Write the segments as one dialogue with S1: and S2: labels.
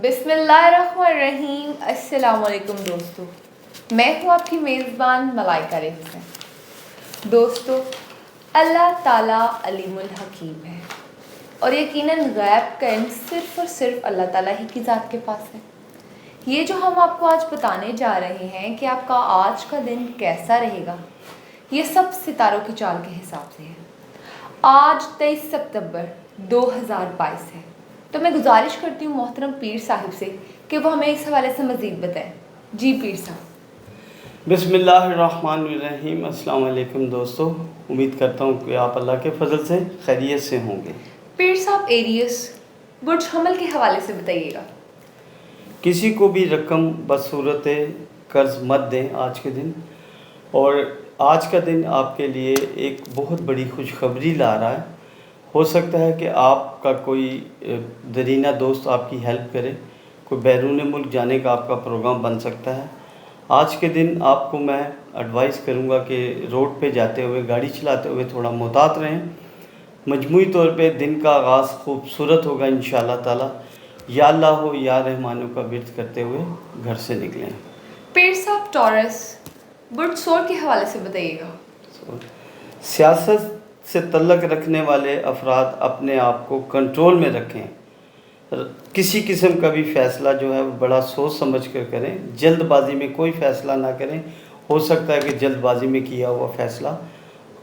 S1: बिस्मिल्लाहिर्रहमानिर्रहीम। अस्सलाम वालेकुम दोस्तों, मैं हूँ आपकी मेज़बान मलाइका हुसैन। दोस्तों, अल्लाह ताला अलीमुल हकीम है और यकीनन गैब का इल्म सिर्फ़ और सिर्फ अल्लाह ताला ही की ज़ात के पास है। ये जो हम आपको आज बताने जा रहे हैं कि आपका आज का दिन कैसा रहेगा, ये सब सितारों की चाल के हिसाब से है। आज 23 सितंबर 2022 है, तो मैं गुजारिश करती हूँ मोहतरम पीर साहिब से कि वो हमें इस हवाले से मज़ीद बताएं। जी पीर साहब।
S2: बिस्मिल्लाहिर्रहमानिर्रहीम। अस्सलाम वालेकुम दोस्तों, उम्मीद करता हूँ कि आप अल्लाह के फजल से खैरियत से होंगे।
S1: पीर साहब, एरियस बुर्ज हमल के हवाले से बताइएगा।
S2: किसी को भी रकम बसूरत कर्ज़ मत दें आज के दिन। और आज का दिन आपके लिए एक बहुत बड़ी खुशखबरी ला रहा है। हो सकता है कि आपका कोई दरीना दोस्त आपकी हेल्प करे, कोई बैरून मुल्क जाने का आपका प्रोग्राम बन सकता है। आज के दिन आपको मैं एडवाइस करूंगा कि रोड पे जाते हुए, गाड़ी चलाते हुए थोड़ा मोहतात रहें। मजमूई तौर पे दिन का आगाज़ खूबसूरत होगा इंशाअल्लाह ताला। या अल्लाह हो या रहमानों का विर्द करते हुए घर से निकलें।
S1: पीर साहब, टॉरस बुर्ज सोर के हवाले से बताइएगा।
S2: सियासत से तल्लक रखने वाले अफराद अपने आप को कंट्रोल में रखें। किसी किस्म का भी फ़ैसला जो है वो बड़ा सोच समझ कर करें, जल्दबाजी में कोई फ़ैसला ना करें। हो सकता है कि जल्दबाजी में किया हुआ फ़ैसला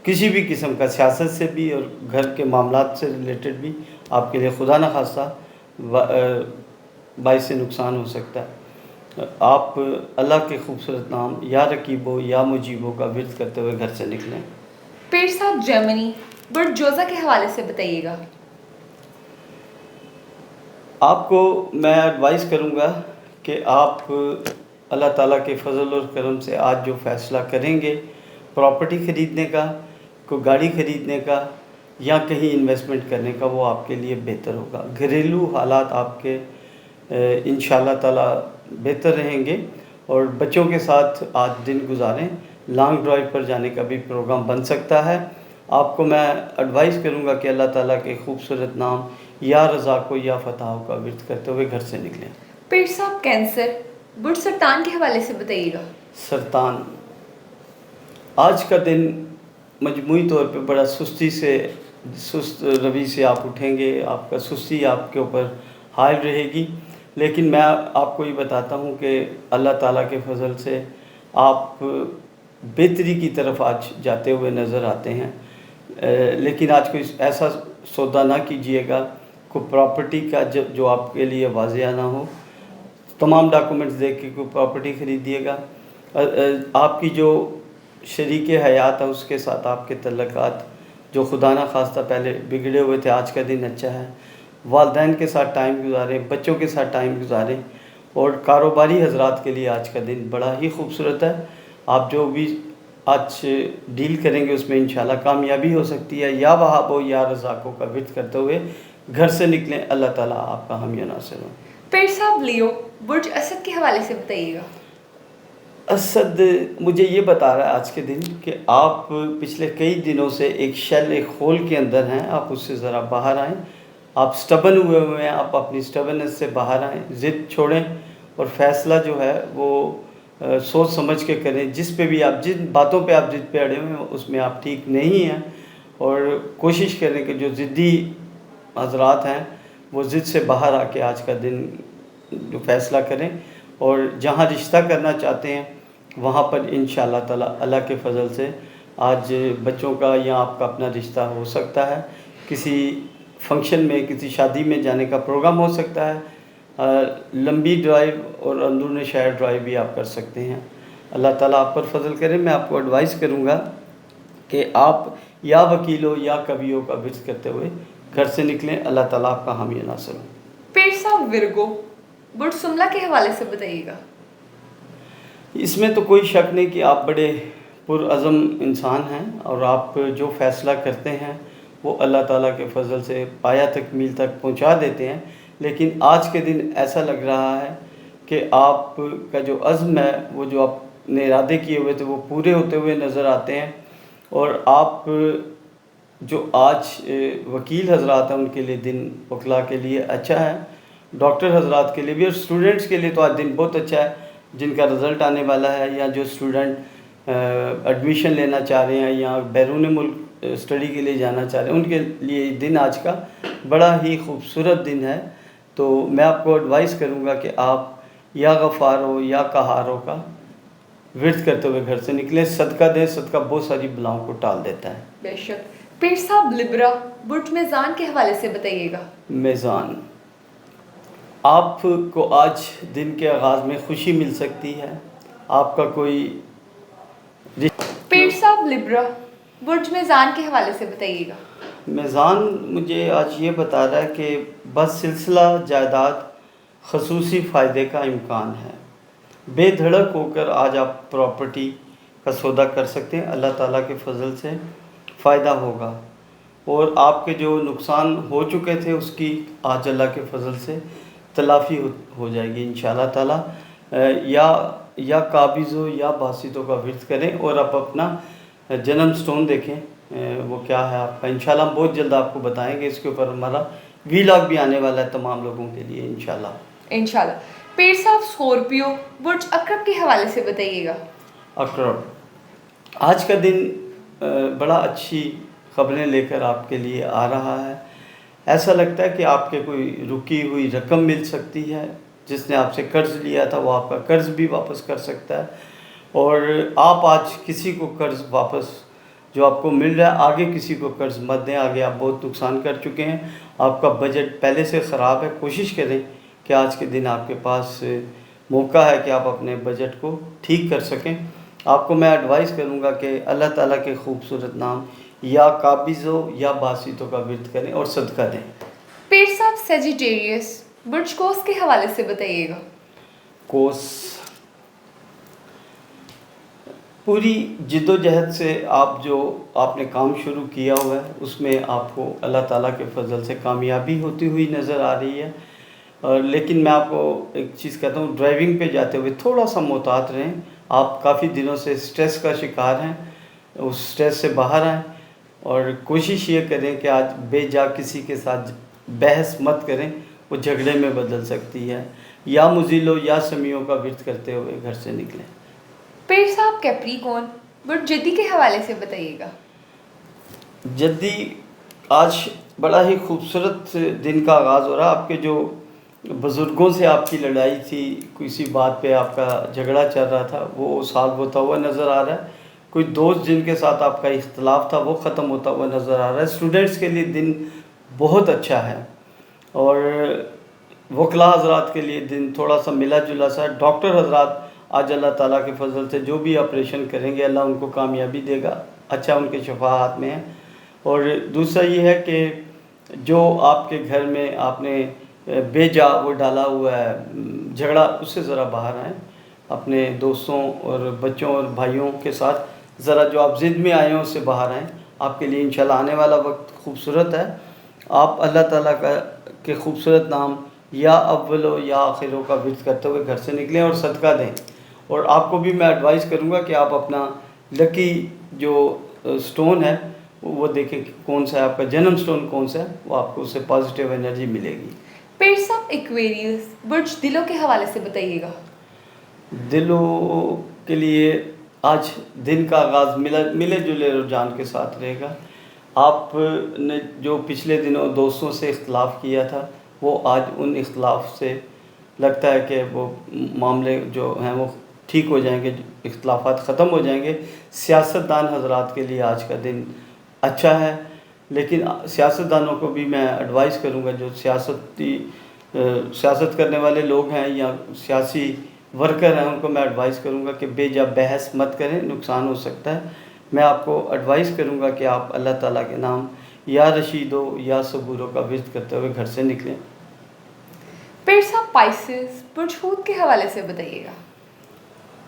S2: किसी भी किस्म का, सियासत से भी और घर के मामलात से रिलेटेड भी, आपके लिए खुदा न खास्ता बाइस से नुकसान हो सकता है। आप अल्लाह के खूबसूरत नाम या रकीबो या मुजीबो का विर्द करते हुए घर से निकलें।
S1: पीर साहब, जर्मनी बुर्ज जोज़ा के हवाले से बताइएगा।
S2: आपको मैं एडवाइस करूंगा कि आप अल्लाह ताला के फजल और करम से आज जो फ़ैसला करेंगे, प्रॉपर्टी ख़रीदने का, कोई गाड़ी ख़रीदने का या कहीं इन्वेस्टमेंट करने का, वो आपके लिए बेहतर होगा। घरेलू हालात आपके इंशाअल्लाह ताला बेहतर रहेंगे और बच्चों के साथ आज दिन गुजारें। लॉन्ग ड्राइव पर जाने का भी प्रोग्राम बन सकता है। आपको मैं एडवाइस करूंगा कि अल्लाह ताला के खूबसूरत नाम या रज़ा को या फ़ताह का विर्द करते हुए घर से निकलें।
S1: पीर साहब, कैंसर बुर्ज सरतान के हवाले से बताइएगा।
S2: सरतान, आज का दिन मजमूई तौर पे बड़ा सुस्त रवि से आप उठेंगे। आपका सुस्ती आपके ऊपर हायल रहेगी, लेकिन मैं आपको ये बताता हूँ कि अल्लाह ताला के फजल से आप बेहतरी की तरफ आज जाते हुए नज़र आते हैं। लेकिन आज कोई ऐसा सौदा ना कीजिएगा, कोई प्रॉपर्टी का जो आपके लिए वाजिया ना हो। तमाम डॉक्यूमेंट्स देख के कोई प्रॉपर्टी ख़रीदिएगा। आपकी जो शरीक हयात है उसके साथ आपके तल्लक़ात जो खुदा न खास्ता पहले बिगड़े हुए थे, आज का दिन अच्छा है। वालिदैन के साथ टाइम गुजारें, बच्चों के साथ टाइम गुजारें। और कारोबारी हजरात के लिए आज का दिन बड़ा ही खूबसूरत है। आप जो भी आज डील करेंगे उसमें इंशाल्लाह कामयाबी हो सकती है। या वहाबो या रज़ाक़ों का विर्द करते हुए घर से निकलें। अल्लाह ताला आपका हामी नासिर हो।
S1: पीर साहब, लियो बुर्ज असद के हवाले से बताइएगा।
S2: असद मुझे ये बता रहा है आज के दिन कि आप पिछले कई दिनों से एक शेल, एक होल के अंदर हैं। आप उससे ज़रा बाहर आएँ। आप स्टबन हुए हैं, आप अपनी स्टबननेस से बाहर आएँ, ज़िद छोड़ें और फ़ैसला जो है वो सोच समझ के करें। जिस जिन बातों पे आप ज़िद पे अड़े हुए हैं उसमें आप ठीक नहीं हैं। और कोशिश करें कि जो ज़िद्दी हज़रात हैं वो ज़िद से बाहर आके आज का दिन जो फ़ैसला करें। और जहाँ रिश्ता करना चाहते हैं वहाँ पर इंशाअल्लाह ताला अल्लाह के फ़ज़ल से आज बच्चों का या आपका अपना रिश्ता हो सकता है। किसी फंक्शन में, किसी शादी में जाने का प्रोग्राम हो सकता है। लंबी ड्राइव और अंदरूनी शहर ड्राइव भी आप कर सकते हैं। अल्लाह ताला आप पर फजल करे। मैं आपको एडवाइस करूँगा कि आप या वकीलों या कवियों का विर्द करते हुए घर से निकलें। अल्लाह ताला आपका हामी नासिर हो।
S1: पीर साहब, विरगो बुर्ज सुमला के हवाले से बताइएगा।
S2: इसमें तो कोई शक नहीं कि आप बड़े पुरअज़म इंसान हैं और आप जो फ़ैसला करते हैं वो अल्लाह ताला के फ़ज़ल से पाया तकमील तक पहुंचा देते हैं। लेकिन आज के दिन ऐसा लग रहा है कि आपका जो अज़्म है, वो जो आपने इरादे किए हुए थे वो पूरे होते हुए नज़र आते हैं। और आप जो आज वकील हजरात हैं उनके लिए दिन वकला के लिए अच्छा है। डॉक्टर हजरात के लिए भी और स्टूडेंट्स के लिए तो आज दिन बहुत अच्छा है, जिनका रिज़ल्ट आने वाला है या जो स्टूडेंट एडमिशन लेना चाह रहे हैं या बैरून मुल्क स्टडी के लिए जाना चाह रहे हैं, उनके लिए दिन आज का बड़ा ही खूबसूरत दिन है। तो मैं आपको एडवाइस करूँगा कि आप या गफ़ारो या कहारों का विर्द करते हुए घर से निकलें, सदका दें। सदका बहुत सारी बलाओं को टाल देता है।
S1: बेशक। पीर साहब लिब्रा बुर्ज मेज़ान के हवाले से बताइएगा।
S2: मेज़ान, आपको आज दिन के आगाज़ में खुशी मिल सकती है। आपका कोई
S1: पीर साहब लिब्रा बुर्ज मेज़ान के हवाले से बताइएगा।
S2: मेज़ान मुझे आज ये बता रहा है कि बस सिलसिला जायदाद खसूसी फ़ायदे का इम्कान है। बेधड़क होकर आज आप प्रॉपर्टी का सौदा कर सकते हैं। अल्लाह ताला के फजल से फ़ायदा होगा और आपके जो नुकसान हो चुके थे उसकी आज अल्लाह के फजल से तलाफ़ी हो जाएगी इंशाअल्लाह ताला। या काबिज़ों या बासितों का विर्द करें और आप अपना जन्म स्टोन देखें, वो क्या है आपका। इंशाल्लाह हम बहुत जल्द आपको बताएंगे। इसके ऊपर हमारा वीलॉग भी आने वाला है तमाम लोगों के लिए इंशाल्लाह।
S1: पीर साहब स्कॉर्पियो बुर्ज अकरब के हवाले से बताइएगा।
S2: अकरब, आज का दिन बड़ा अच्छी खबरें लेकर आपके लिए आ रहा है। ऐसा लगता है कि आपके कोई रुकी हुई रकम मिल सकती है। जिसने आपसे कर्ज़ लिया था वो आपका कर्ज़ भी वापस कर सकता है और आप आज किसी को कर्ज़ वापस जो आपको मिल रहा है, आगे किसी को कर्ज़ मत दें। आगे आप बहुत नुकसान कर चुके हैं, आपका बजट पहले से ख़राब है। कोशिश करें कि आज के दिन आपके पास मौका है कि आप अपने बजट को ठीक कर सकें। आपको मैं एडवाइस करूंगा कि अल्लाह ताला के खूबसूरत नाम या काबिज़ों या बासितों का विर्द करें और सदका दें।
S1: पीर साहब सेजिटेरियस बुर्ज कोस के हवाले से बताइएगा।
S2: कोस, पूरी जिद्दोजहद से आपने काम शुरू किया हुआ है उसमें आपको अल्लाह ताला के फजल से कामयाबी होती हुई नज़र आ रही है। लेकिन मैं आपको एक चीज़ कहता हूँ, ड्राइविंग पे जाते हुए थोड़ा सा मोहतात रहें। आप काफ़ी दिनों से स्ट्रेस का शिकार हैं, उस स्ट्रेस से बाहर आएँ और कोशिश ये करें कि आज बेजा किसी के साथ बहस मत करें, वो झगड़े में बदल सकती है। या मुज़िलों या समियों का विर्द करते हुए घर से निकलें।
S1: पीर साहब कैप्रिकॉर्न बुर्ज जद्दी के हवाले से बताइएगा।
S2: जद्दी, आज बड़ा ही खूबसूरत दिन का आगाज़ हो रहा है। आपके जो बुज़ुर्गों से आपकी लड़ाई थी, किसी बात पे आपका झगड़ा चल रहा था, वो सॉल्व होता हुआ नज़र आ रहा है। कोई दोस्त जिनके साथ आपका इख्तलाफ था वो ख़त्म होता हुआ नज़र आ रहा है। स्टूडेंट्स के लिए दिन बहुत अच्छा है और वकला हज़रात के लिए दिन थोड़ा सा मिला जुला सा। डॉक्टर हज़रात आज अल्लाह ताला के फजल से जो भी ऑपरेशन करेंगे अल्लाह उनको कामयाबी देगा, अच्छा उनके शफा हाथ में है। और दूसरा ये है कि जो आपके घर में आपने बेजा वो डाला हुआ है झगड़ा, उससे ज़रा बाहर आएँ। अपने दोस्तों और बच्चों और भाइयों के साथ ज़रा जो आप ज़िद में आए हैं उससे बाहर आएँ। आपके लिए इंशाल्लाह आने वाला वक्त खूबसूरत है। आप अल्लाह ताला के खूबसूरत नाम या अव्वलो या आखिरों का विर्द करते हुए घर से निकलें और सदका दें। और आपको भी मैं एडवाइस करूंगा कि आप अपना लकी जो स्टोन है वो देखें कौन सा है, आपका जन्म स्टोन कौन सा है, वो आपको उससे पॉजिटिव एनर्जी मिलेगी।
S1: पीर साहब एक्वेरियस बुर्ज दिलों के हवाले से बताइएगा।
S2: दिलों के लिए आज दिन का आगाज़ मिले जुले रुझान के साथ रहेगा। आपने जो पिछले दिनों दोस्तों से इख्तलाफ किया था वो आज उन इख्तलाफ से लगता है कि वो मामले जो हैं वो ठीक हो जाएंगे, इख्तलाफात ख़त्म हो जाएंगे। सियासतदान हज़रात के लिए आज का दिन अच्छा है, लेकिन सियासतदानों को भी मैं एडवाइस करूंगा जो सियासत करने वाले लोग हैं या सियासी वर्कर हैं, उनको मैं एडवाइस करूंगा कि बेजा बहस मत करें, नुकसान हो सकता है। मैं आपको एडवाइस करूंगा कि आप अल्लाह ताला के नाम या रशीदों या सबूरों का विर्द करते हुए घर से निकलें।
S1: पीर साहब पाइसेस बुर्ज हूत के हवाले से बताइएगा।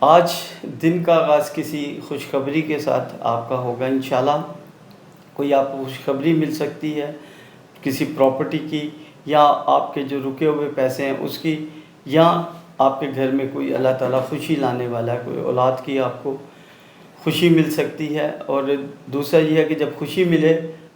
S2: आज दिन का आगाज़ किसी खुशखबरी के साथ आपका होगा इंशाल्लाह। कोई आपको खुशखबरी मिल सकती है किसी प्रॉपर्टी की या आपके जो रुके हुए पैसे हैं उसकी, या आपके घर में कोई अल्लाह ताला खुशी लाने वाला है, कोई औलाद की आपको खुशी मिल सकती है। और दूसरा ये है कि जब खुशी मिले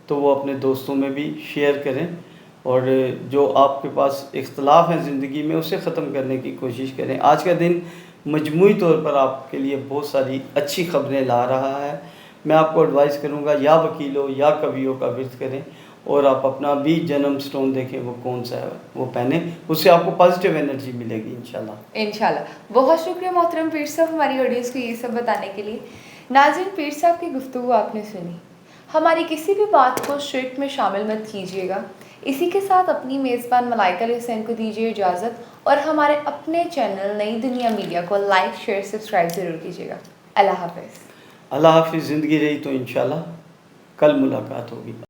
S2: तो वो अपने दोस्तों में भी शेयर करें और जो आपके पास इख्तलाफ हैं ज़िंदगी में उसे ख़त्म करने की कोशिश करें। आज का दिन मजमूई तौर पर आपके लिए बहुत सारी अच्छी ख़बरें ला रहा है। मैं आपको एडवाइस करूँगा या वकीलों या कवियों का विर्द करें और आप अपना भी जन्म स्टोन देखें वो कौन सा है वो पहने, उससे आपको पॉजिटिव एनर्जी मिलेगी इंशाल्लाह।
S1: इंशाल्लाह। बहुत शुक्रिया मोहतरम पीर साहब हमारी ऑडियंस को ये सब बताने के लिए। नाज़रीन, पीर साहब की गुफ्तगू आपने सुनी। हमारी किसी भी बात को शिर्क में शामिल मत कीजिएगा। इसी के साथ अपनी मेज़बान मलाइका हुसैन को दीजिए इजाज़त और हमारे अपने चैनल नई दुनिया मीडिया को लाइक शेयर सब्सक्राइब ज़रूर कीजिएगा। अल्लाह हाफ़िज़।
S2: अल्लाह हाफ़िज़। ज़िंदगी रही तो इंशाल्लाह कल मुलाकात होगी।